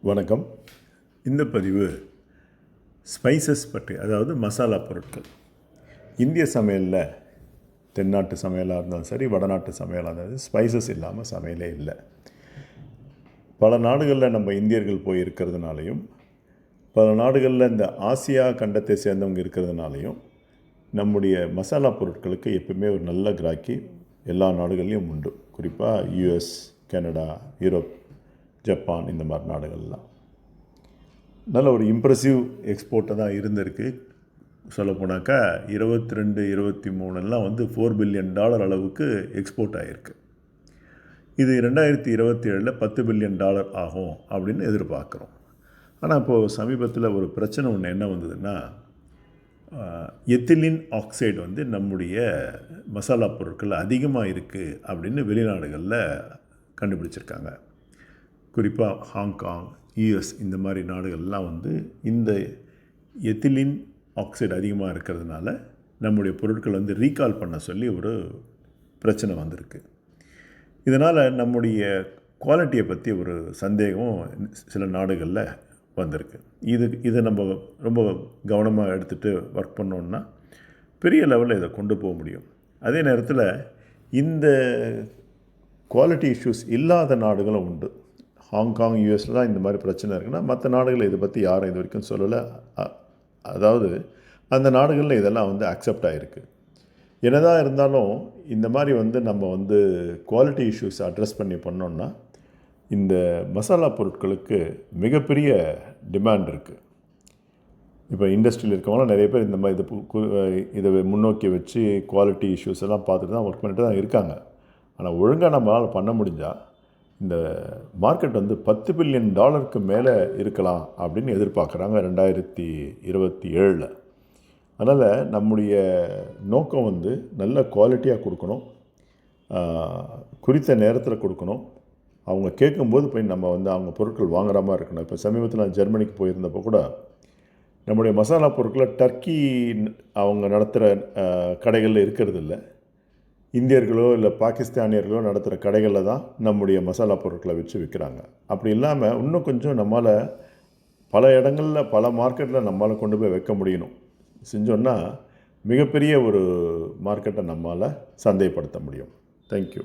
வணக்கம். இந்த பதிவு ஸ்பைசஸ் பற்றி, அதாவது மசாலா பொருட்கள். இந்திய சமையலில் தென்னாட்டு சமையலாக இருந்தாலும் சரி, வடநாட்டு சமையலாக இருந்தாலும் ஸ்பைசஸ் இல்லாமல் சமையலே இல்லை. பல நாடுகளில் நம்ம இந்தியர்கள் போய் இருக்கிறதுனாலையும், பல நாடுகளில் இந்த ஆசியா கண்டத்தை சேர்ந்தவங்க இருக்கிறதுனாலையும் நம்முடைய மசாலா பொருட்களுக்கு எப்பவுமே ஒரு நல்ல கிராக்கி எல்லா நாடுகள்லேயும் உண்டு. குறிப்பாக யூஎஸ், கனடா, யூரோப், ஜப்பான், இந்த மாதிரி நாடுகள்லாம் நல்ல ஒரு இம்ப்ரெசிவ் எக்ஸ்போர்ட்டாக தான் இருந்திருக்கு. சொல்லப்போனாக்கா 22, 23 வந்து $4 பில்லியன் அளவுக்கு எக்ஸ்போர்ட் ஆகிருக்கு. இது 2027 $10 பில்லியன் ஆகும் அப்படின்னு எதிர்பார்க்குறோம். ஆனால் இப்போது சமீபத்தில் ஒரு பிரச்சனை ஒன்று என்ன வந்ததுன்னா, எத்திலின் ஆக்சைடு வந்து நம்முடைய மசாலா பொருட்கள் அதிகமாக இருக்குது அப்படின்னு வெளிநாடுகளில் கண்டுபிடிச்சிருக்காங்க. குறிப்பாக ஹாங்காங், யூஎஸ், இந்த மாதிரி நாடுகள்லாம் வந்து இந்த எத்திலின் ஆக்சைடு அதிகமாக இருக்கிறதுனால நம்முடைய பொருட்கள் வந்து ரீகால் பண்ண சொல்லி ஒரு பிரச்சனை வந்திருக்கு. இதனால் நம்முடைய குவாலிட்டியை பற்றி ஒரு சந்தேகம் சில நாடுகளில் வந்திருக்கு. இதை நம்ம ரொம்ப கவனமாக எடுத்துகிட்டு ஒர்க் பண்ணோன்னா பெரிய லெவலில் இதை கொண்டு போக முடியும். அதே நேரத்தில் இந்த குவாலிட்டி இஷ்யூஸ் இல்லாத நாடுகளும் உண்டு. ஹாங்காங், யூஎஸ்லாம் இந்த மாதிரி பிரச்சனை இருக்குன்னா, மற்ற நாடுகளில் இதை பற்றி யாரும் இது வரைக்கும் சொல்லலை. அதாவது அந்த நாடுகளில் இதெல்லாம் வந்து அக்செப்ட் ஆகிருக்கு. என்னதான் இருந்தாலும் இந்த மாதிரி வந்து நம்ம வந்து குவாலிட்டி இஷ்யூஸ் அட்ரஸ் பண்ணோன்னா இந்த மசாலா பொருட்களுக்கு மிகப்பெரிய டிமாண்ட் இருக்குது. இப்போ இண்டஸ்ட்ரியில் இருக்கவங்களாம் நிறைய பேர் இந்த மாதிரி இதை முன்னோக்கி வச்சு குவாலிட்டி இஷ்யூஸ் எல்லாம் பார்த்துட்டு தான் ஒர்க் பண்ணிட்டு தான் இருக்காங்க. ஆனால் ஒழுங்காக நம்மளால் பண்ண முடிஞ்சால் இந்த மார்க்கெட் வந்து $10 பில்லியன் மேலே இருக்கலாம் அப்படின்னு எதிர்பார்க்குறாங்க 2027. அதனால் நம்முடைய நோக்கம் வந்து நல்ல குவாலிட்டியாக கொடுக்கணும், குறித்த நேரத்தில் கொடுக்கணும். அவங்க கேட்கும்போது போய் நம்ம வந்து அவங்க பொருட்கள் வாங்குற மாதிரி இருக்கணும். இப்போ சமீபத்தில் நான் ஜெர்மனிக்கு போயிருந்தப்போ கூட நம்முடைய மசாலா பொருட்களை டர்க்கி அவங்க நடத்துகிற கடைகளில் இருக்கிறது இல்லை. இந்தியர்களோ இல்லை பாகிஸ்தானியர்களோ நடத்துகிற கடைகளில் தான் நம்முடைய மசாலா பொருட்களை வச்சு விற்கிறாங்க. அப்படி இல்லாமல் இன்னும் கொஞ்சம் நம்மளால் பல இடங்களில், பல மார்க்கெட்டில் நம்மளால் கொண்டு போய் வைக்க முடியணும். செஞ்சோன்னா மிகப்பெரிய ஒரு மார்க்கெட்டை நம்மளால் சந்தைப்படுத்த முடியும். தேங்க்யூ.